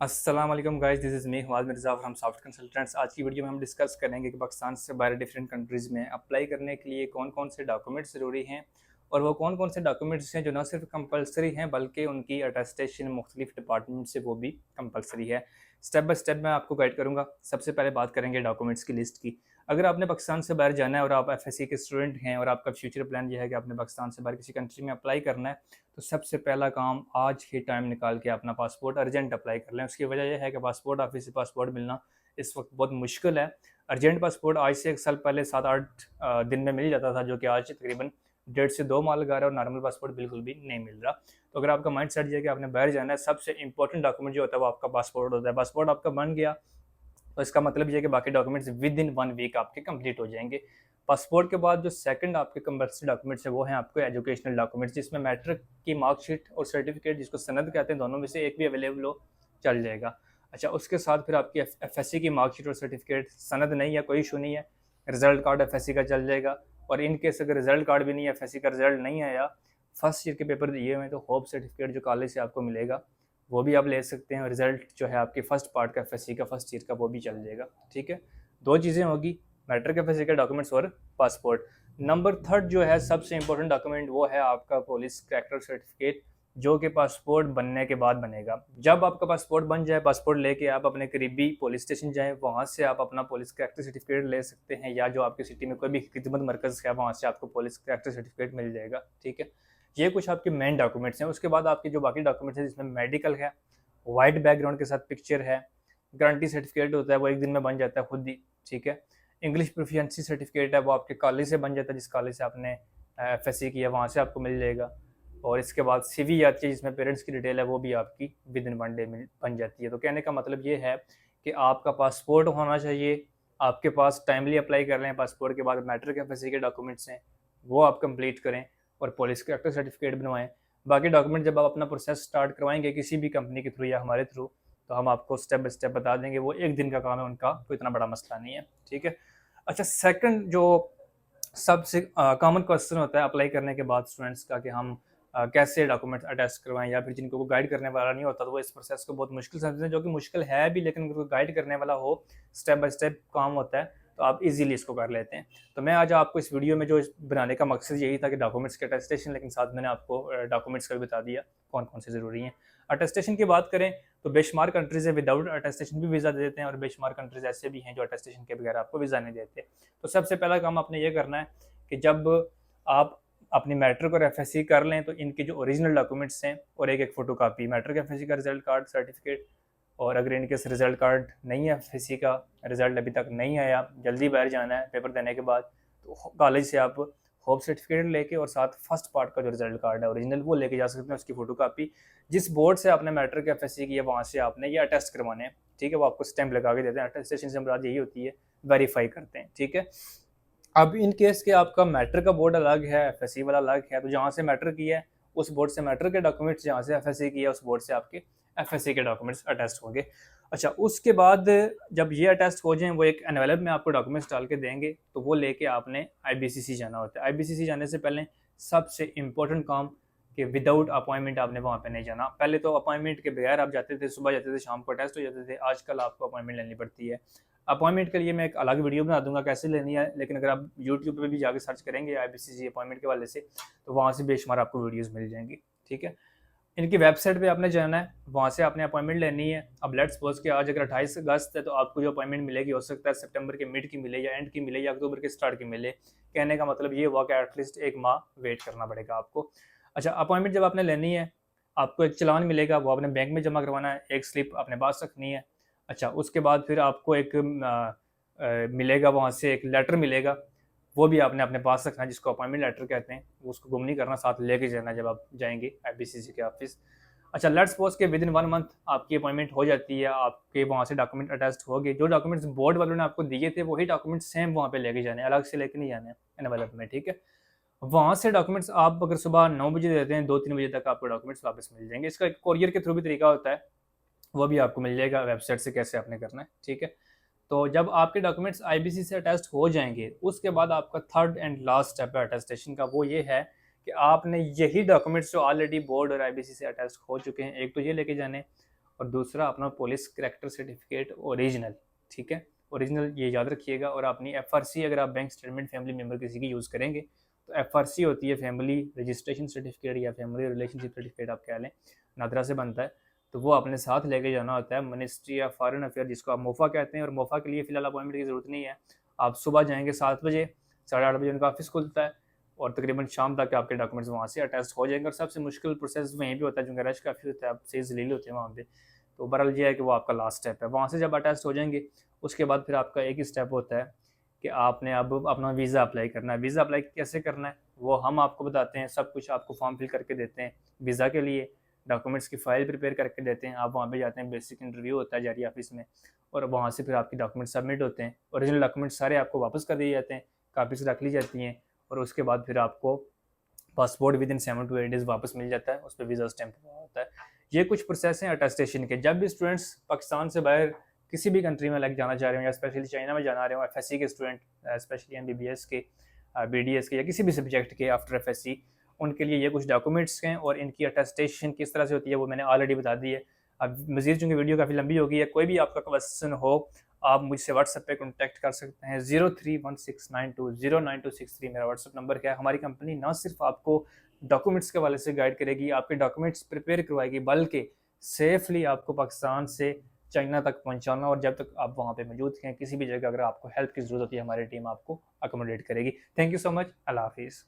अस्सलाम वालेकुम guys, this is me Humad Mirza from soft consultants. आज की वीडियो में हम डिस्कस करेंगे कि पाकिस्तान से बाहर डिफरेंट कंट्रीज़ में अप्लाई करने के लिए कौन कौन से डॉक्यूमेंट्स ज़रूरी हैं और वो कौन कौन से डॉक्यूमेंट्स हैं जो न सिर्फ कंपलसरी हैं बल्कि उनकी अटेस्टेशन मुख्तलिफ डिपार्टमेंट से वो भी कंपलसरी है। स्टेप बाय स्टेप मैं आपको गाइड करूँगा। सबसे पहले बात करेंगे डॉक्यूमेंट्स की लिस्ट की। अगर आपने पाकिस्तान से बाहर जाना है और आप एफएससी के स्टूडेंट हैं और आपका फ्यूचर प्लान ये है कि आपने पाकिस्तान से बाहर किसी कंट्री में अप्लाई करना है, तो सबसे पहला काम आज ही टाइम निकाल के अपना पासपोर्ट अर्जेंट अप्लाई कर लें। उसकी वजह यह है कि पासपोर्ट ऑफिस से पासपोर्ट मिलना इस वक्त बहुत मुश्किल है। अर्जेंट पासपोर्ट आज से 1 साल पहले 7-8 दिन में मिल जाता था, जो कि आज तकरीबन 1.5 से 2 माह लगा रहा है और नॉर्मल पासपोर्ट बिल्कुल भी नहीं मिल रहा। तो अगर आपका माइंड सेट है कि आपने बाहर जाना है, सबसे इंपॉर्टेंट डॉक्यूमेंट जो होता है वो आपका पासपोर्ट होता है। पासपोर्ट आपका बन गया तो इसका मतलब ये है कि बाकी डॉक्यूमेंट्स विद इन 1 वीक आपके कंप्लीट हो जाएंगे। पासपोर्ट के बाद जो सेकंड आपके कंपल्सरी डॉक्यूमेंट्स है वो हैं आपके एजुकेशनल डॉक्यूमेंट्स, जिसमें मैट्रिक की मार्कशीट और सर्टिफिकेट, जिसको सनद कहते हैं, दोनों में से एक भी अवेलेबल हो चल जाएगा। अच्छा, उसके साथ फिर आपकी एफएससी की मार्कशीट और सर्टिफिकेट, सनद नहीं है कोई इशू नहीं है, रिजल्ट कार्ड एफएससी का चल जाएगा। और इन केस अगर रिजल्ट कार्ड भी नहीं है, एफएससी का रिजल्ट नहीं आया, फर्स्ट ईयर के पेपर दिए हुए हैं, तो होप सर्टिफिकेट जो कॉलेज से आपको मिलेगा वो भी आप ले सकते हैं। और रिजल्ट जो है आपके फर्स्ट पार्ट का एफएससी का फर्स्ट ईयर का वो भी चल जाएगा। ठीक है, दो चीज़ें होगी, मैट्रिक एफएससी के डॉक्यूमेंट्स और पासपोर्ट। नंबर थर्ड जो है सबसे इंपॉर्टेंट डॉक्यूमेंट वो है आपका पुलिस कैरेक्टर सर्टिफिकेट, जो कि पासपोर्ट बनने के बाद बनेगा। जब आपका पासपोर्ट बन जाए, पासपोर्ट लेके आप अपने करीबी पुलिस स्टेशन जाएं, वहाँ से आप अपना पुलिस कैरेक्टर सर्टिफिकेट ले सकते हैं, या जो आपकी सिटी में कोई भी खिदमत मरकज़ है वहाँ से आपको पुलिस कैरेक्टर सर्टिफिकेट मिल जाएगा। ठीक है, ये कुछ आपके मेन डॉक्यूमेंट्स हैं। उसके बाद आपके जो बाकी डॉक्यूमेंट्स हैं, जिसमें मेडिकल है, वाइट बैकग्राउंड के साथ पिक्चर है, गारंटी सर्टिफिकेट होता है वो एक दिन में बन जाता है खुद ही। ठीक है, इंग्लिश प्रोफिशिएंसी सर्टिफिकेट है वो आपके कॉलेज से बन जाता है, जिस कॉलेज से आपने एफएससी किया वहाँ से आपको मिल जाएगा। और इसके बाद सीवी आती है जिसमें पेरेंट्स की डिटेल है, वो भी आपकी विद इन 1 डे में बन जाती है। तो कहने का मतलब ये है कि आपका पासपोर्ट होना चाहिए, आपके पास टाइमली अप्लाई कर लें। पासपोर्ट के बाद मैट्रिक एफएससी के डॉक्यूमेंट्स हैं वो आप कंप्लीट करें और पुलिस के कैरेक्टर सर्टिफिकेट बनवाएं। बाकी डॉक्यूमेंट जब आप अपना प्रोसेस स्टार्ट करवाएंगे किसी भी कंपनी के थ्रू या हमारे थ्रू, तो हम आपको स्टेप बाय स्टेप बता देंगे। वो एक दिन का काम है, उनका कोई इतना बड़ा मसला नहीं है। ठीक है। अच्छा, सेकंड जो सबसे कॉमन क्वेश्चन होता है अप्लाई करने के बाद स्टूडेंट्स का, कि हम कैसे डॉक्यूमेंट्स अटैच करवाएं, या फिर जिनको को गाइड करने वाला नहीं होता तो वो इस प्रोसेस को बहुत मुश्किल समझते हैं, जो कि मुश्किल है भी, लेकिन अगर कोई गाइड करने वाला हो, स्टेप बाय स्टेप काम होता है, तो आप इजीली इसको कर लेते हैं। तो मैं आज आपको इस वीडियो में जो बनाने का मकसद यही था कि डॉक्यूमेंट्स के अटेस्टेशन, लेकिन साथ मैंने आपको डॉक्यूमेंट्स का भी बता दिया कौन कौन से ज़रूरी हैं। अटेस्टेशन की बात करें तो बेशुमार कंट्रीज़ है विदाउट अटेस्टेशन भी वीज़ा दे देते हैं, और बेशुमार कंट्रीज़ ऐसे भी हैं जो अटेस्टेशन के बगैर आपको वीज़ा नहीं देते। तो सबसे पहला काम आपने ये करना है कि जब आप अपनी मैट्रिक और एफएससी कर लें, तो इनके जो ओरिजिनल डॉक्यूमेंट्स हैं और एक फोटोकॉपी मैट्रिक एफएससी का रिजल्ट कार्ड सर्टिफिकेट, और अगर इनके रिजल्ट कार्ड नहीं है, एफएससी का रिजल्ट अभी तक नहीं आया, जल्दी बाहर जाना है पेपर देने के बाद, तो कॉलेज से आप होप सर्टिफिकेट लेके और साथ फर्स्ट पार्ट का जो रिजल्ट कार्ड है ओरिजिनल वो लेके जा सकते हैं, उसकी फोटोकॉपी। जिस बोर्ड से आपने मैट्रिक एफएससी की है वहाँ से आपने ये अटेस्ट करवाने हैं। ठीक है, वो आपको स्टैंप लगा के देते हैं। अटेस्टेशन से मुराद यही होती है, वेरीफाई करते हैं। ठीक है, अब इन केस के आपका मैट्रिक का बोर्ड अलग है, एफएससी वाला अलग है, तो जहाँ से मैट्रिक किया है उस बोर्ड से मैट्रिक के डॉक्यूमेंट्स, जहाँ से एफएससी किया है उस बोर्ड से आपके एफएससी के डॉक्यूमेंट्स अटेस्ट होंगे। अच्छा, उसके बाद जब ये अटेस्ट हो जाएं, वो एक एनवेलप में आपको डॉक्यूमेंट्स डाल के देंगे, तो वो लेके आपने आईबीसीसी जाना होता है। आईबीसीसी जाने से पहले सबसे इंपॉर्टेंट काम कि विदाउट अपॉइंटमेंट आपने वहाँ पे नहीं जाना। पहले तो अपॉइंटमेंट के बगैर आप जाते थे, सुबह जाते थे, शाम को टेस्ट हो जाते थे। आजकल आपको अपॉइंटमेंट लेनी पड़ती है। अपॉइंटमेंट के लिए मैं एक अलग वीडियो बना दूंगा कैसे लेनी है, लेकिन अगर आप यूट्यूब पे भी जाके सर्च करेंगे आईबीसीसी अपॉइंटमेंट के वाले से, तो वहाँ से बेशुमार आपको वीडियोस मिल जाएंगी। ठीक है, इनकी वेबसाइट पे आपने जाना है, वहाँ से आपने अपॉइंटमेंट लेनी है। अब लेट्स सपोज कि आज अगर 28 अगस्त है, तो आपको जो अपॉइंटमेंट मिलेगी हो सकता है सितंबर के मिड की मिले, या एंड की मिले, या अक्टूबर के स्टार्ट की मिले। कहने का मतलब ये हुआ कि एटलीस्ट 1 माह वेट करना पड़ेगा आपको। अच्छा, अपॉइंटमेंट जब आपने लेनी है, आपको एक चालान मिलेगा, वो आपने बैंक में जमा करवाना है, एक स्लिप अपने पास रखनी है। अच्छा, उसके बाद फिर आपको एक मिलेगा, वहाँ से एक लेटर मिलेगा, वो भी आपने अपने पास रखना है, जिसको अपॉइंटमेंट लेटर कहते हैं। उसको गुम नहीं करना, साथ लेके जाना जब आप जाएंगे आईबीसीसी के ऑफिस। अच्छा, लेट्स सपोज के विद इन 1 मंथ आपकी अपॉइंटमेंट हो जाती है, आपके वहाँ से डॉक्यूमेंट अटैच हो गए। जो डॉक्यूमेंट्स बोर्ड वालों ने आपको दिए थे वही डॉक्यूमेंट सेम वहाँ पे लेके जाने, अलग से लेके नहीं जाने एनवेलप में। ठीक है, वहाँ से डॉक्यूमेंट्स आप अगर सुबह 9 बजे देते हैं, 2-3 बजे तक आपको डॉक्यूमेंट्स वापस मिल जाएंगे। इसका एक कोरियर के थ्रू भी तरीका होता है, वो भी आपको मिल जाएगा वेबसाइट से, कैसे आपने करना है। ठीक है, तो जब आपके डॉक्यूमेंट्स आईबीसी से अटेस्ट हो जाएंगे, उसके बाद आपका थर्ड एंड लास्ट स्टेप है अटेस्टेशन का। वो ये है कि आपने यही डॉक्यूमेंट्स जो ऑलरेडी बोर्ड और आईबीसी से अटेस्ट हो चुके हैं, एक तो ये लेके जाने, और दूसरा अपना पुलिस करैक्टर सर्टिफिकेट ओरिजिनल, ठीक है, ओरिजिनल ये याद रखिएगा। और अपनी एफआरसी, अगर आप बैंक स्टेटमेंट फैमिली मेम्बर किसी की यूज़ करेंगे तो एफआरसी होती है फैमिली रजिस्ट्रेशन सर्टिफिकेट या फैमिली रिलेशनशिप सर्टिफिकेट आप कह लें, नादरा से बनता है, तो वो अपने साथ लेके जाना होता है मिनिस्ट्री ऑफ फॉरेन अफेयर, जिसको आप मोफा कहते हैं। और मोफा के लिए फ़िलहाल अपॉइंटमेंट की ज़रूरत नहीं है, आप सुबह जाएंगे 7 बजे, 8:30 बजे उनका ऑफिस खुलता है और तकरीबन शाम तक आपके डॉक्यूमेंट्स वहाँ से अटैच हो जाएंगे। और सबसे मुश्किल प्रोसेस वहीं पे होता है, क्योंकि रश काफ़ी होता है, आप सही जलील होते हैं वहाँ पे। तो बहरहाल ये है कि वो आपका लास्ट स्टेप है। वहाँ से जब अटैच हो जाएंगे उसके बाद फिर आपका एक ही स्टेप होता है कि आपने अब अपना वीज़ा अप्लाई करना है। वीज़ा अप्लाई कैसे करना है वो हम आपको बताते हैं, सब कुछ आपको फॉर्म फिल करके देते हैं वीज़ा के लिए, डॉक्यूमेंट्स की फ़ाइल प्रिपेयर करके देते हैं। आप वहाँ पे जाते हैं, बेसिक इंटरव्यू होता है जारी ऑफिस में, और वहाँ से फिर आपके डॉक्यूमेंट सबमिट होते हैं। ओरिजिनल डॉक्यूमेंट सारे आपको वापस कर दिए जाते हैं, कापीज़ रख ली जाती हैं, और उसके बाद फिर आपको passport with in 7 to 8 days वापस मिल जाता है, उस पर वीज़ा स्टैंप हुआ होता है। ये कुछ प्रोसेस हैं अटेस्टेशन के। जब भी स्टूडेंट्स पाकिस्तान से बाहर किसी भी कंट्री में लाइक जाना चाह रहे हो, या स्पेशली चाइना में जाना रहे हो, एफएससी के स्टूडेंट, स्पेशली एमबीबीएस के, बीडीएस के, या किसी भी सब्जेक्ट के आफ्टर एफएससी, उनके लिए ये कुछ डॉक्यूमेंट्स हैं। और इनकी अटेस्टेशन किस तरह से होती है वो मैंने ऑलरेडी बता दी है। अब मज़ीद चूँकि वीडियो काफ़ी लंबी हो गई है, कोई भी आपका क्वेश्चन हो आप मुझसे व्हाट्सएप पे कॉन्टैक्ट कर सकते हैं। 031692099263 मेरा व्हाट्सएप नंबर है। हमारी कंपनी ना सिर्फ आपको डॉक्यूमेंट्स के हवाले से गाइड करेगी, आपके डॉक्यूमेंट्स प्रिपेयर करवाएगी, बल्कि सेफली आपको पाकिस्तान से चाइना तक पहुंचाना, और जब तक आप वहाँ पे मौजूद हैं किसी भी जगह अगर आपको हेल्प की ज़रूरत होती है हमारी टीम आपको अकोमोडेट करेगी। Thank you so much. अल्लाह हाफिज़।